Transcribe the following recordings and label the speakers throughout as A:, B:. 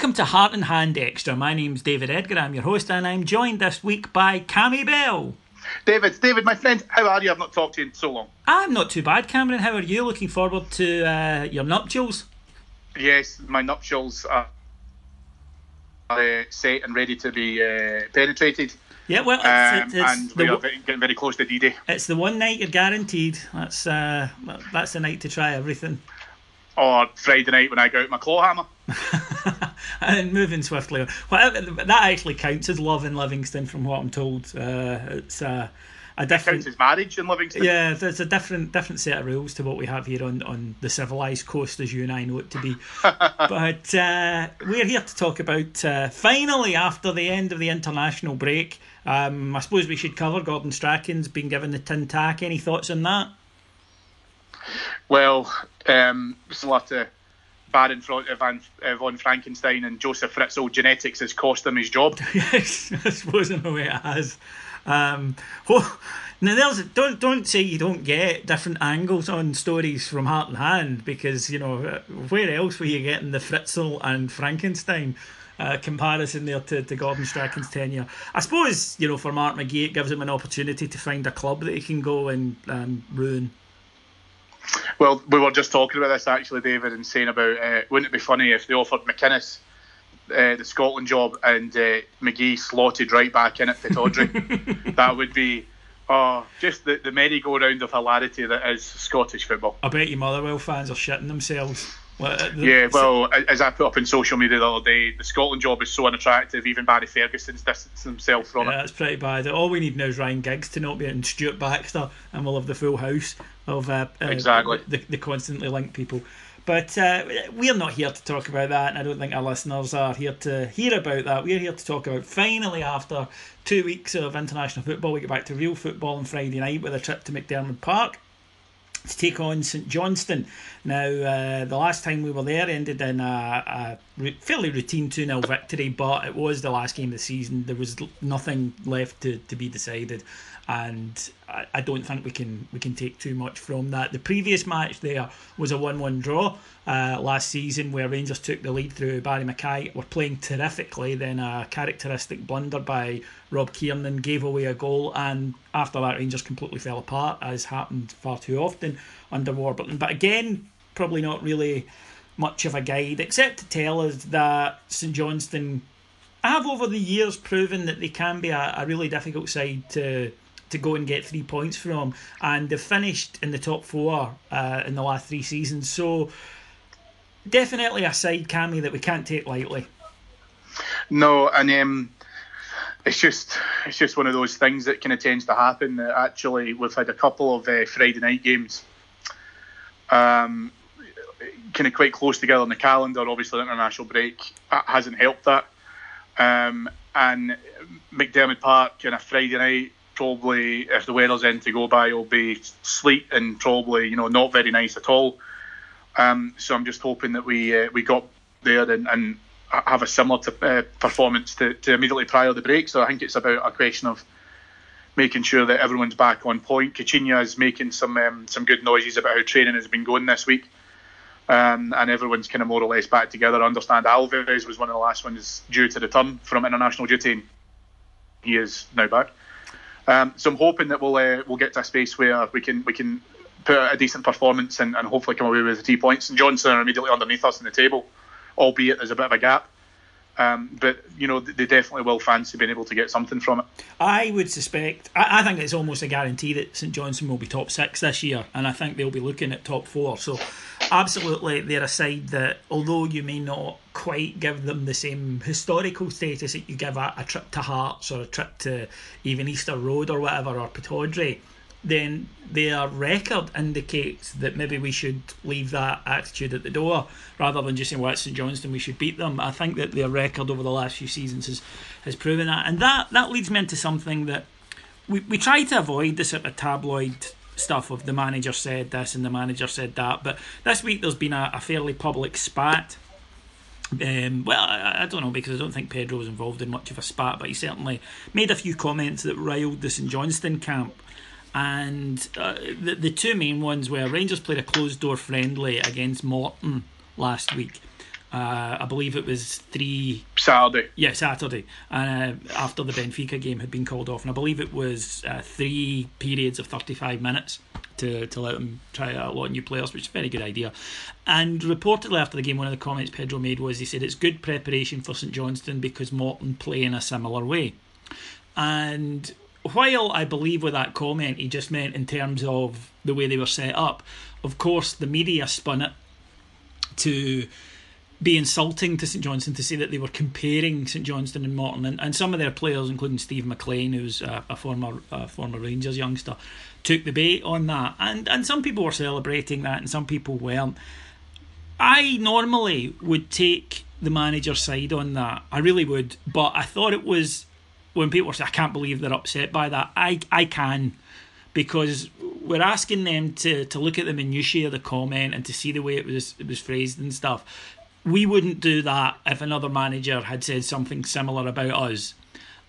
A: Welcome to Heart and Hand Extra. My name's David Edgar, I'm your host, and I'm joined this week by Cammy Bell.
B: David, my friend, how are you? I've not talked to you in so long.
A: I'm not too bad, Cameron. How are you? Looking forward to your nuptials?
B: Yes, my nuptials are set and ready to be penetrated.
A: Yeah, well,
B: and we are getting very close to D-Day.
A: It's the one night you're guaranteed. That's the night to try everything.
B: Or Friday night when I go out my claw hammer.
A: And moving swiftly on. Well, that actually counts as love in Livingston, from what I'm told. It's a different.
B: Counts as marriage in Livingston.
A: Yeah, there's a different set of rules to what we have here on the civilised coast, as you and I know it to be. But we're here to talk about finally, after the end of the international break. I suppose we should cover Gordon Strachan's been given the tin tack. Any thoughts on that?
B: Well, similar to Baron von Frankenstein and Joseph Fritzl, genetics has cost him his job.
A: Yes, I suppose in a way it has. Now, don't say you don't get different angles on stories from Heart and Hand, because, you know, where else were you getting the Fritzl and Frankenstein comparison there to Gordon Strachan's tenure? I suppose, you know, for Mark McGee, it gives him an opportunity to find a club that he can go and ruin.
B: Well, we were just talking about this actually, David, and saying about wouldn't it be funny if they offered McInnes the Scotland job and McGee slotted right back in at Pittodrie? That would be just the merry-go-round of hilarity that is Scottish football. I
A: bet you Motherwell fans are shitting themselves.
B: Yeah, well, as I put up on social media the other day, the Scotland job is so unattractive, even Barry Ferguson's distanced himself from it.
A: That's pretty bad. All we need now is Ryan Giggs to not be in Stuart Baxter, and we'll have the full house of
B: exactly
A: the constantly linked people. But we're not here to talk about that, and I don't think our listeners are here to hear about that. We're here to talk about, finally, after 2 weeks of international football, we get back to real football on Friday night with a trip to McDiarmid Park to take on St Johnstone. Now, the last time we were there ended in a fairly routine 2-0 victory, but it was the last game of the season. There was nothing left to be decided, and I don't think we can take too much from that. The previous match there was a 1-1 draw last season, where Rangers took the lead through Barry Mackay, were playing terrifically, then a characteristic blunder by Rob Kiernan gave away a goal, and after that Rangers completely fell apart, as happened far too often under Warburton. But again, probably not really much of a guide, except to tell us that St Johnstone have over the years proven that they can be a really difficult side to go and get 3 points from, and they've finished in the top 4 in the last 3 seasons. So definitely a side, Cammy, that we can't take lightly.
B: No, and it's just one of those things that kind of tends to happen. Actually, we've had a couple of Friday night games kind of quite close together in the calendar. Obviously, the international break hasn't helped that. And McDiarmid Park on a Friday night, probably, if the weather's in to go by, will be sleet and probably, you know, not very nice at all. So I'm just hoping that we got there and have a similar performance to immediately prior to the break. So I think it's about a question of making sure that everyone's back on point. Coutinho is making some good noises about how training has been going this week, and everyone's kind of more or less back together. I understand Alvarez was one of the last ones due to return from international duty, and he is now back. So I'm hoping that we'll get to a space where we can put out a decent performance and hopefully come away with the 3 points. And Johnstone are immediately underneath us in the table, albeit there's a bit of a gap. But, you know, they definitely will fancy being able to get something from it.
A: I would suspect, I think it's almost a guarantee that St Johnstone will be top 6 this year, and I think they'll be looking at top 4. So absolutely, they're a side that, although you may not quite give them the same historical status that you give a trip to Hearts or a trip to even Easter Road or whatever, or Pittodrie, then their record indicates that maybe we should leave that attitude at the door rather than just saying, well, it's St Johnstone, we should beat them. I think that their record over the last few seasons has proven that. And that leads me into something that we try to avoid, the sort of tabloid stuff of the manager said this and the manager said that. But this week there's been a fairly public spat. Well, I don't know, because I don't think Pedro was involved in much of a spat, but he certainly made a few comments that riled the St Johnstone camp. And the two main ones were Rangers played a closed door friendly against Morton last week, I believe it was
B: Saturday.
A: Yeah, Saturday. After the Benfica game had been called off. And I believe it was 3 periods of 35 minutes to let them try out a lot of new players, which is a very good idea. And reportedly after the game, one of the comments Pedro made was, he said, it's good preparation for St Johnstone because Morton play in a similar way. And while I believe with that comment he just meant in terms of the way they were set up, of course the media spun it to be insulting to St Johnstone to say that they were comparing St Johnstone and Morton, and some of their players, including Steve McLean, who's a former Rangers youngster, took the bait on that, and some people were celebrating that and some people weren't. I normally would take the manager's side on that, I really would, but I thought it was, when people say I can't believe they're upset by that, I can, because we're asking them to look at the minutiae of the comment and to see the way it was phrased and stuff. We wouldn't do that if another manager had said something similar about us.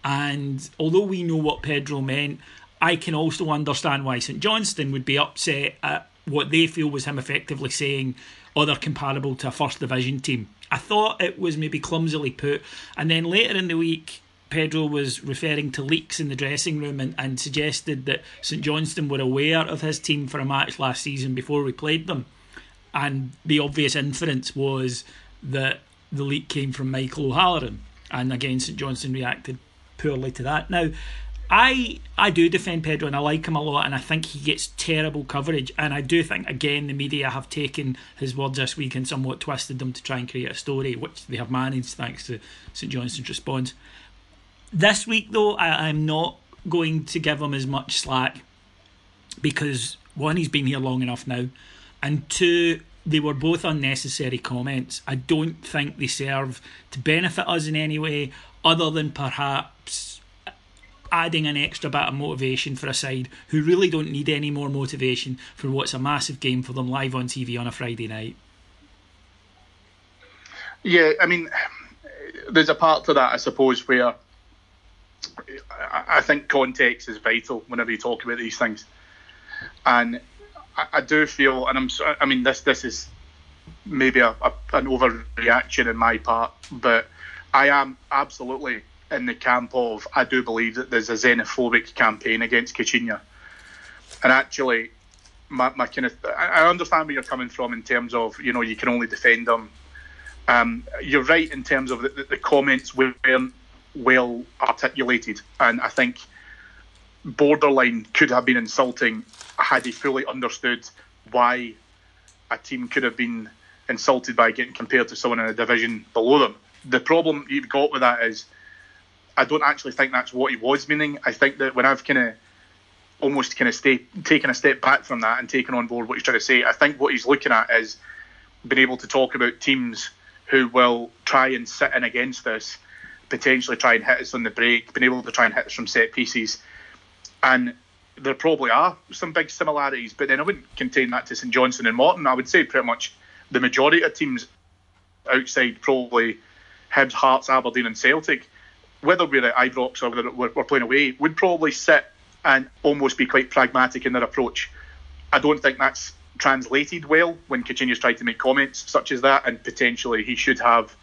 A: And although we know what Pedro meant, I can also understand why St Johnstone would be upset at what they feel was him effectively saying, oh, they're comparable to a first division team. I thought it was maybe clumsily put. And then later in the week, Pedro was referring to leaks in the dressing room and suggested that St Johnstone were aware of his team for a match last season before we played them. And the obvious inference was that the leak came from Michael O'Halloran. And again, St Johnstone reacted poorly to that. Now, I do defend Pedro and I like him a lot, and I think he gets terrible coverage. And I do think, again, the media have taken his words this week and somewhat twisted them to try and create a story, which they have managed thanks to St Johnstone's response. This week, though, I'm not going to give him as much slack because, one, he's been here long enough now, and two, they were both unnecessary comments. I don't think they serve to benefit us in any way other than perhaps adding an extra bit of motivation for a side who really don't need any more motivation for what's a massive game for them live on TV on a Friday night.
B: Yeah, I mean, there's a part to that, I suppose, where I think context is vital whenever you talk about these things. And I do feel, and this is maybe an overreaction in my part, but I am absolutely in the camp of, I do believe that there's a xenophobic campaign against Coutinho. And actually, my kind of, I understand where you're coming from in terms of, you know, you can only defend them. You're right in terms of the comments weren't well articulated, and I think borderline could have been insulting had he fully understood why a team could have been insulted by getting compared to someone in a division below them. The problem you've got with that is, I don't actually think that's what he was meaning. I think that when I've taken a step back from that and taken on board what he's trying to say, I think what he's looking at is being able to talk about teams who will try and sit in against us, potentially try and hit us on the break, being able to try and hit us from set pieces. And there probably are some big similarities, but then I wouldn't contain that to St Johnstone and Morton. I would say pretty much the majority of teams outside probably Hibs, Hearts, Aberdeen and Celtic, whether we're at Ibrox or whether we're playing away, would probably sit and almost be quite pragmatic in their approach. I don't think that's translated well when Coutinho's tried to make comments such as that, and potentially he should have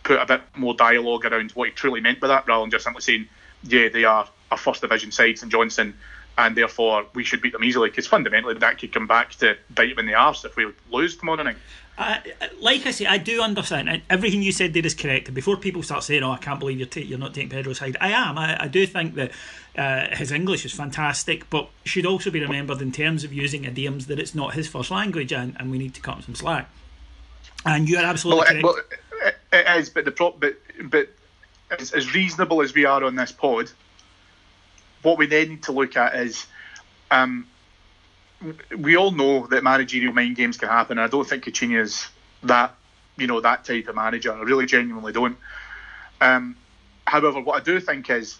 B: put a bit more dialogue around what he truly meant by that, rather than just simply saying, yeah, they are a first division side, St Johnstone, and therefore we should beat them easily, because fundamentally that could come back to bite them in the arse if we lose tomorrow night.
A: Like I say, I do understand, and everything you said there is correct. And before people start saying, "Oh, I can't believe you're not taking Pedro's side," I am. I do think that his English is fantastic, but should also be remembered in terms of using idioms that it's not his first language, and we need to cut him some slack. And you're absolutely correct.
B: Well, it is, but as reasonable as we are on this pod, what we then need to look at is, we all know that managerial mind games can happen, and I don't think Coutinho's that type of manager. I really genuinely don't. However, what I do think is,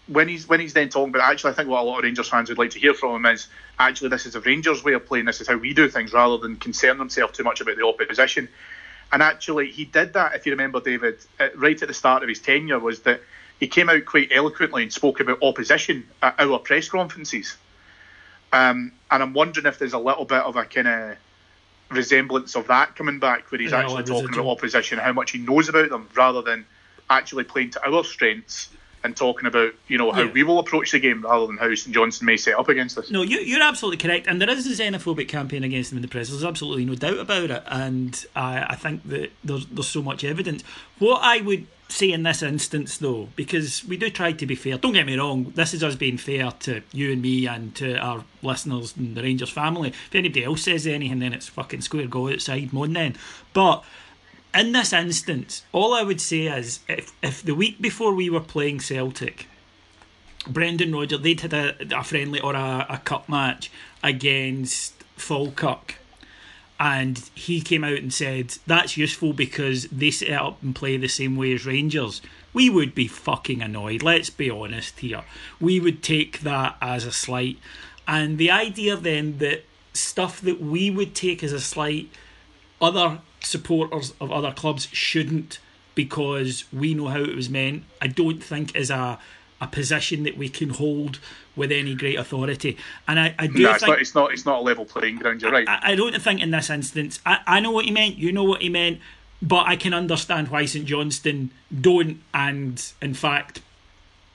B: when he's then talking about, actually I think what a lot of Rangers fans would like to hear from him is, actually this is a Rangers way of playing, this is how we do things, rather than concern himself too much about the opposition. And actually he did that, if you remember, David, right at the start of his tenure, was that he came out quite eloquently and spoke about opposition at our press conferences. And I'm wondering if there's a little bit of a kind of resemblance of that coming back, where he's actually talking about opposition, how much he knows about them, rather than actually playing to our strengths and talking about, how we will approach the game rather than how St Johnstone may set up against us.
A: No, you're absolutely correct, and there is a xenophobic campaign against them in the press. There's absolutely no doubt about it, and I think that there's so much evidence. What I would say in this instance, though, because we do try to be fair, don't get me wrong, this is us being fair to you and me and to our listeners and the Rangers family. If anybody else says anything, then it's fucking square go outside, moan then. But in this instance, all I would say is if the week before we were playing Celtic, Brendan Rodgers, they'd had a friendly or a cup match against Falkirk, and he came out and said that's useful because they set up and play the same way as Rangers, we would be fucking annoyed. Let's be honest here. We would take that as a slight. And the idea then that stuff that we would take as a slight, other supporters of other clubs shouldn't, because we know how it was meant, I don't think is a position that we can hold with any great authority. And I do think
B: it's not a level playing ground. You're right.
A: I don't think in this instance, I know what he meant, you know what he meant, but I can understand why St Johnstone don't, and in fact,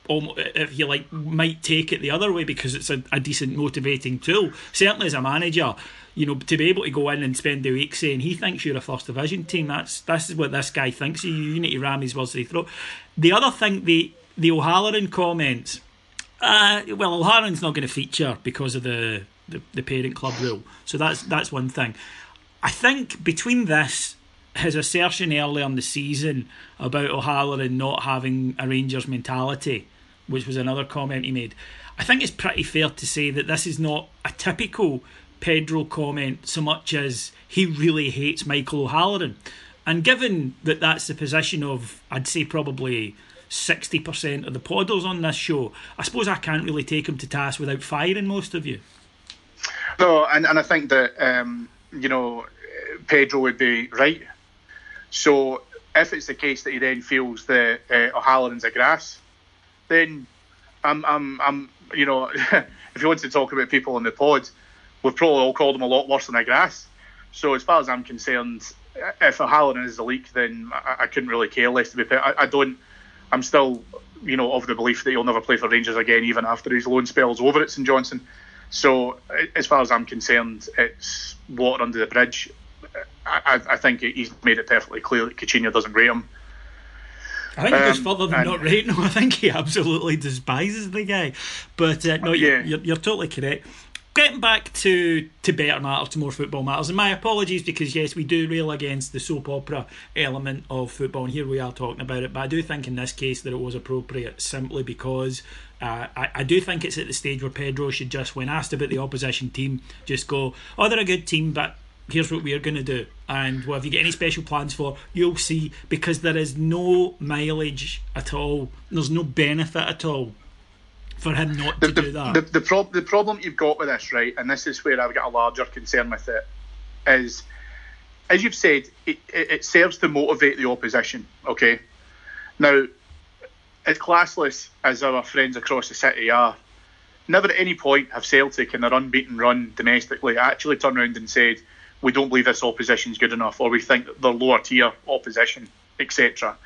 A: if you like, might take it the other way, because it's a decent motivating tool. Certainly as a manager, to be able to go in and spend the week saying he thinks you're a first division team, this is what this guy thinks of you. You need to ram his words to the throat. The other thing, the O'Halloran comments, O'Halloran's not going to feature because of the parent club rule, so that's one thing. I think between this, his assertion earlier in the season about O'Halloran not having a Rangers mentality, which was another comment he made, I think it's pretty fair to say that this is not a typical Pedro comment so much as he really hates Michael O'Halloran. And given that that's the position of, I'd say probably 60% of the podders on this show, I suppose I can't really take him to task without firing most of you.
B: No, and I think that Pedro would be right. So if it's the case that he then feels that O'Halloran's a grass, then I'm if you want to talk about people on the pod, we've probably all called him a lot worse than a grass. So as far as I'm concerned, if O'Halloran is the leak, then I couldn't really care less to be fair. I'm still of the belief that he'll never play for Rangers again, even after his loan spell's over at St Johnstone. So as far as I'm concerned, it's water under the bridge. I think he's made it perfectly clear that Coutinho doesn't rate him.
A: I think he goes further than not rating him. I think he absolutely despises the guy. But you're totally correct. Getting back to better matters, to more football matters, and my apologies, because yes, we do rail against the soap opera element of football, and here we are talking about it, but I do think in this case that it was appropriate, simply because I do think it's at the stage where Pedro should just, when asked about the opposition team, just go, oh, they're a good team, but here's what we're going to do, and well, if you get any special plans for, you'll see, because there is no mileage at all, there's no benefit at all for him not to do that.
B: The problem you've got with this, right, and this is where I've got a larger concern with it, is, as you've said, it serves to motivate the opposition, okay? Now, as classless as our friends across the city are, never at any point have Celtic in their unbeaten run domestically actually turned around and said, we don't believe this opposition's good enough, or we think that they're lower tier opposition, etc.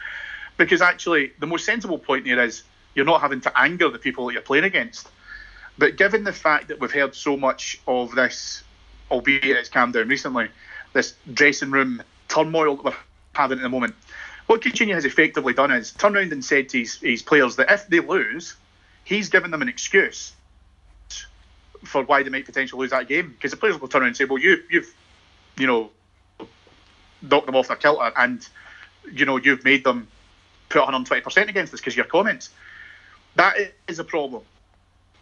B: Because actually, the most sensible point here is, you're not having to anger the people that you're playing against. But given the fact that we've heard so much of this, albeit it's calmed down recently, this dressing room turmoil that we're having at the moment, what Coutinho has effectively done is turn around and said to his players that if they lose, he's given them an excuse for why they might potentially lose that game. Because the players will turn around and say, well, you've knocked them off their kilter, and you've made them put 120% against us because of your comments. That is a problem.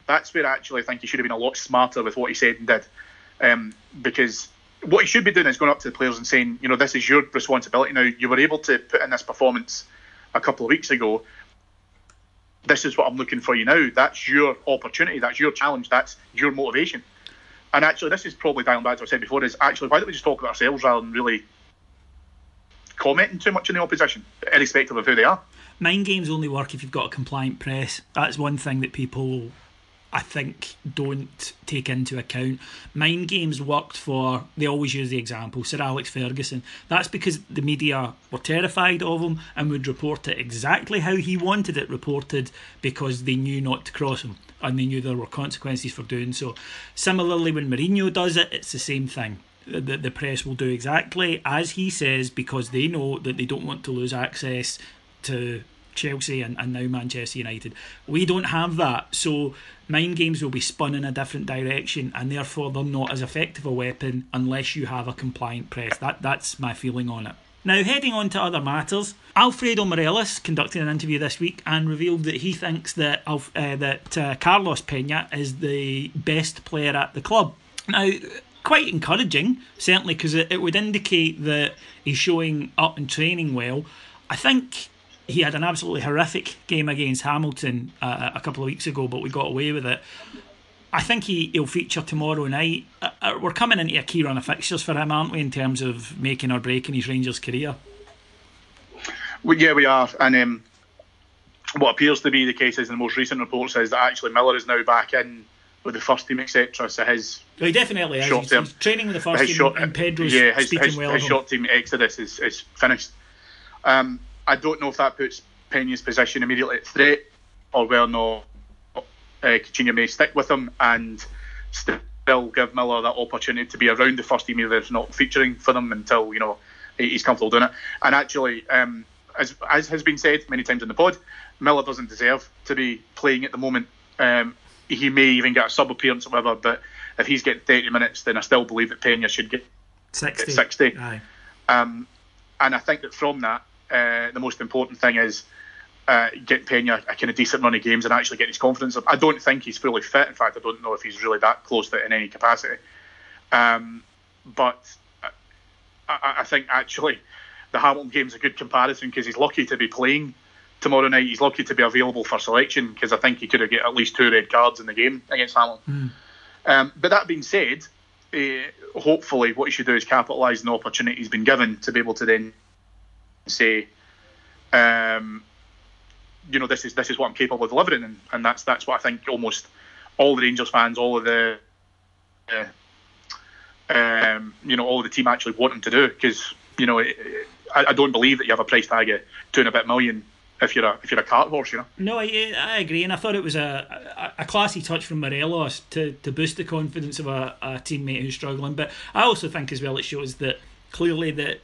B: That's where actually I think he should have been a lot smarter with what he said and did. Because what he should be doing is going up to the players and saying, this is your responsibility now. You were able to put in this performance a couple of weeks ago. This is what I'm looking for you now. That's your opportunity. That's your challenge. That's your motivation. And actually, this is probably dialing back to what I said before, is actually, why don't we just talk about ourselves rather than really commenting too much on the opposition, irrespective of who they are?
A: Mind games only work if you've got a compliant press. That's one thing that people I think, don't take into account. Mind games worked for, they always use the example, Sir Alex Ferguson. That's because the media were terrified of him and would report it exactly how he wanted it reported because they knew not to cross him and they knew there were consequences for doing so. Similarly, when Mourinho does it, it's the same thing. The press will do exactly as he says because they know that they don't want to lose access to Chelsea and now Manchester United. We don't have that, so mind games will be spun in a different direction, and therefore they're not as effective a weapon unless you have a compliant press. That's my feeling on it. Now, heading on to other matters, Alfredo Morelos conducted an interview this week and revealed that he thinks that Carlos Peña is the best player at the club. Now, quite encouraging, certainly, because it would indicate that he's showing up and training well. I think he had an absolutely horrific game against Hamilton a couple of weeks ago, but we got away with it. I think he'll feature tomorrow night. We're coming into a key run of fixtures for him, aren't we, in terms of making or breaking his Rangers career?
B: Well, yeah, we are. And what appears to be the case is, in the most recent reports, is that actually Miller is now back in with the first team, etc. So
A: he definitely is. He's training with the first team, and Pedro's speaking well of him.
B: His short team exodus is finished. I don't know if that puts Peña's position immediately at threat, or whether or not Coutinho may stick with him and still give Miller that opportunity to be around the first team, even if it's not featuring for them until he's comfortable doing it. And actually, as has been said many times in the pod, Miller doesn't deserve to be playing at the moment. He may even get a sub appearance or whatever, but if he's getting 30 minutes, then I still believe that Peña should get 60.
A: Aye.
B: And I think that from that, the most important thing is getting Peña a kind of decent run of games and actually getting his confidence up. I don't think he's fully fit. In fact, I don't know if he's really that close to it in any capacity. But I think actually the Hamilton game's a good comparison because he's lucky to be playing tomorrow night. He's lucky to be available for selection because I think he could have got at least 2 red cards in the game against Hamilton. But that being said, hopefully what he should do is capitalise on the opportunity he's been given to be able to then say, this is what I'm capable of delivering, and that's what I think almost all the Rangers fans, all of the all of the team actually want him to do, because I don't believe that you have a price tag of 2 and a bit million if you're a cart horse.
A: No, I agree, and I thought it was a classy touch from Morelos to boost the confidence of a teammate who's struggling. But I also think as well it shows that clearly that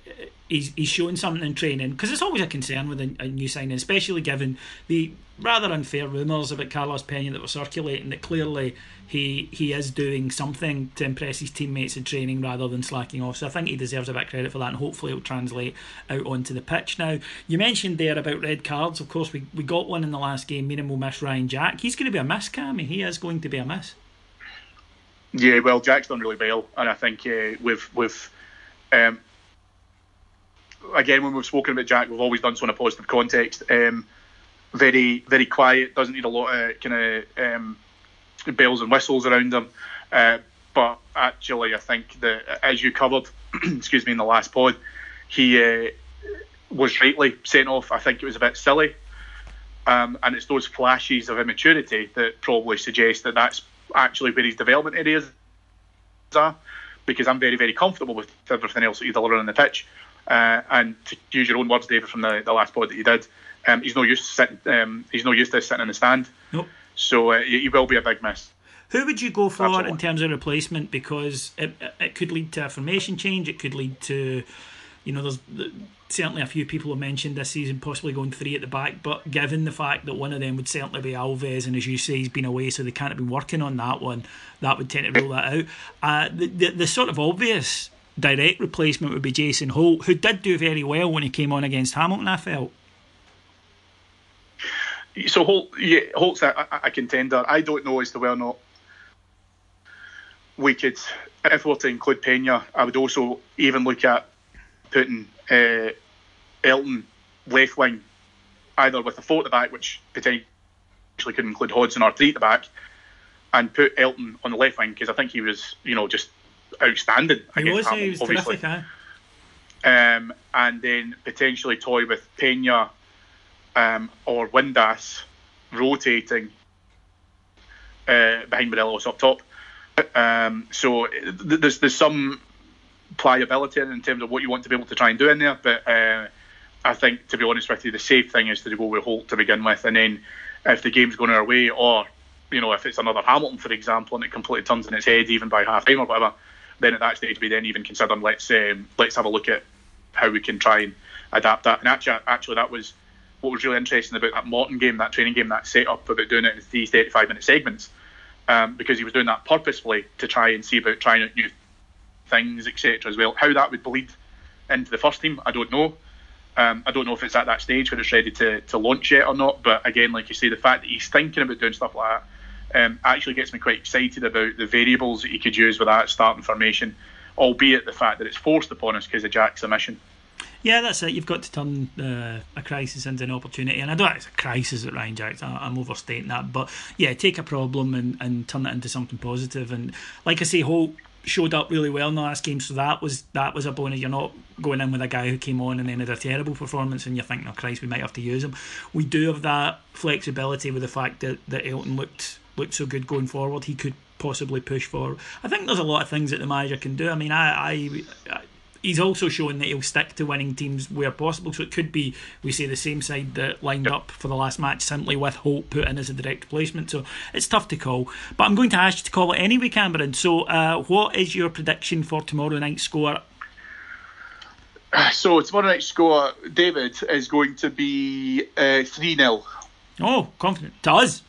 A: he's showing something in training, because it's always a concern with a new signing, especially given the rather unfair rumours about Carlos Peña that were circulating, that clearly he is doing something to impress his teammates in training rather than slacking off. So I think he deserves a bit of credit for that, and hopefully it'll translate out onto the pitch. Now, you mentioned there about red cards. Of course, we got one in the last game, meaning we'll miss Ryan Jack. He's going to be a miss, Cammy. He is going to be a miss.
B: Yeah, well, Jack's done really well, and I think we've again, when we've spoken about Jack, we've always done so in a positive context. Very, very quiet, doesn't need a lot of kind of bells and whistles around him. But actually, I think that, as you covered, excuse me, in the last pod, he was rightly sent off. I think it was a bit silly. And it's those flashes of immaturity that probably suggest that that's actually where his development areas are, because I'm very, very comfortable with everything else that you deliver on the pitch. And to use your own words, David, from the last pod that you did, he's no use to sitting. He's no use to sitting in the stand.
A: Nope.
B: So he will be a big miss.
A: Who would you go for
B: Absolutely.
A: in terms of replacement? Because it could lead to a formation change. It could lead to, there's certainly a few people have mentioned this season possibly going 3 at the back. But given the fact that one of them would certainly be Alves, and as you say, he's been away, so they can't have been working on that one, that would tend to rule that out. The sort of obvious direct replacement would be Jason Holt, who did do very well when he came on against Hamilton, I felt.
B: So Holt's a contender. I don't know as to whether or not we could, if we were to include Peña, I would also even look at putting Elton left wing, either with a 4 at the back, which potentially could include Hodgson, or 3 at the back, and put Elton on the left wing, because I think he was, just outstanding.
A: He was terrific, huh?
B: And then potentially toy with Peña or Windass rotating behind Morelos up top. So there's some pliability in terms of what you want to be able to try and do in there, but I think, to be honest with you, the safe thing is to go with Holt to begin with, and then if the game's going our way, or if it's another Hamilton, for example, and it completely turns in its head even by half time or whatever, then at that stage we then even consider let's have a look at how we can try and adapt that. And actually that was what was really interesting about that Morton game, that training game, that setup about doing it in these 35-minute segments, because he was doing that purposefully to try and see about trying out new things, etc. as well. How that would bleed into the first team, I don't know. I don't know if it's at that stage where it's ready to launch yet or not, but again, like you say, the fact that he's thinking about doing stuff like that actually gets me quite excited about the variables that he could use with that starting formation, albeit the fact that it's forced upon us because of Jack's omission.
A: Yeah, that's it. You've got to turn a crisis into an opportunity. And I don't think it's a crisis at Ryan Jackson. I'm overstating that. But yeah, take a problem and turn it into something positive. And like I say, Holt showed up really well in the last game, so that was a bonus. You're not going in with a guy who came on and then had a terrible performance and you're thinking, oh Christ, we might have to use him. We do have that flexibility with the fact that Elton looked so good going forward. He could possibly push forward. I think there's a lot of things that the manager can do. I mean, he's also shown that he'll stick to winning teams where possible, so it could be, we say, the same side that lined up for the last match simply with Holt put in as a direct replacement, so it's tough to call, but I'm going to ask you to call it anyway, Cameron. So what is your prediction for tomorrow night's score?
B: So tomorrow night's score, David, is going to be 3-0.
A: Oh, confident. To us?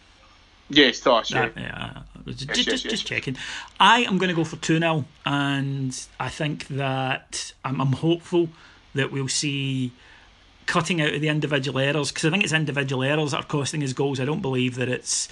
B: Yes, to us, yeah.
A: Just checking. I am going to go for 2-0, and I think that I'm hopeful that we'll see cutting out of the individual errors, because I think it's individual errors that are costing us goals. I don't believe that it's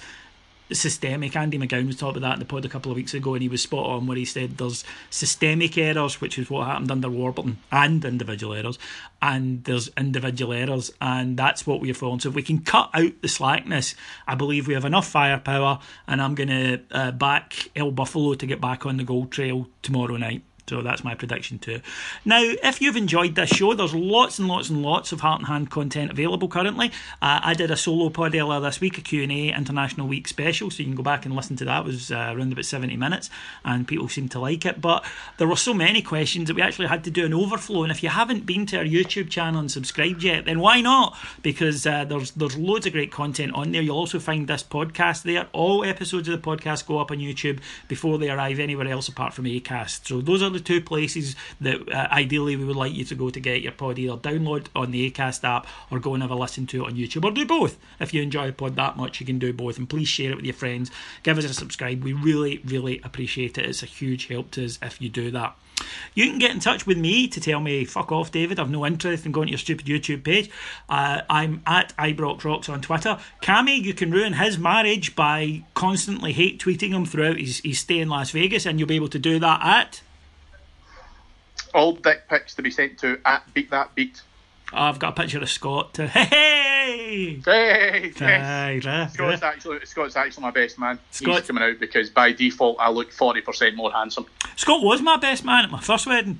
A: systemic. Andy McGowan was talking about that in the pod a couple of weeks ago, and he was spot on where he said there's systemic errors, which is what happened under Warburton, and individual errors, and there's individual errors, and that's what we're falling. So if we can cut out the slackness, I believe we have enough firepower, and I'm going to back El Buffalo to get back on the goal trail tomorrow night. So that's my prediction too. Now, if you've enjoyed this show, there's lots and lots and lots of Heart and Hand content available currently. I did a solo pod earlier this week, a Q&A International Week special, so you can go back and listen to that. It was around about 70 minutes, and people seemed to like it. But there were so many questions that we actually had to do an overflow. And if you haven't been to our YouTube channel and subscribed yet, then why not? Because there's loads of great content on there. You'll also find this podcast there. All episodes of the podcast go up on YouTube before they arrive anywhere else apart from Acast. So those are the two places that ideally we would like you to go to get your pod. Either download on the Acast app or go and have a listen to it on YouTube, or do both. If you enjoy the pod that much, you can do both, and please share it with your friends. Give us a subscribe. We really, really appreciate it. It's a huge help to us if you do that. You can get in touch with me to tell me, fuck off David, I've no interest in going to your stupid YouTube page. I'm at IbroxRocks on Twitter. Cammy, you can ruin his marriage by constantly hate tweeting him throughout his stay in Las Vegas, and you'll be able to do that at
B: all dick pics to be sent to at Beat That Beat.
A: I've got a picture of Scott.
B: Hey! Scott's actually my best man. He's coming out because by default I look 40% more handsome.
A: Scott was my best man at my first wedding.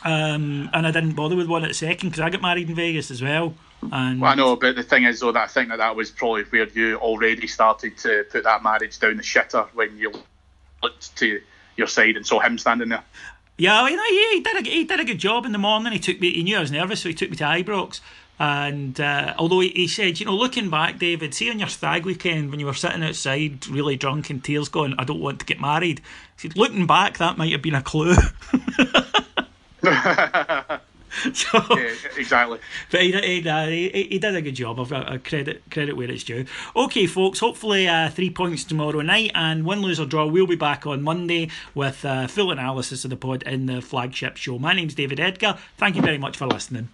A: And I didn't bother with one at the second because I got married in Vegas as well. And
B: well, I know, but the thing is though, that I think that was probably where you already started to put that marriage down the shitter when you looked to your side and saw him standing there.
A: Yeah, he did a good job in the morning. He knew I was nervous, so he took me to Ibrox. And although he said, looking back, David, see on your stag weekend when you were sitting outside really drunk and tears going, I don't want to get married. He said, looking back, that might have been a clue. So,
B: yeah, exactly.
A: But he did a good job. I've got credit where it's due. Okay, folks, hopefully 3 points tomorrow night, and win, lose or draw, we'll be back on Monday with full analysis of the pod in the flagship show. My name's David Edgar. Thank you very much for listening.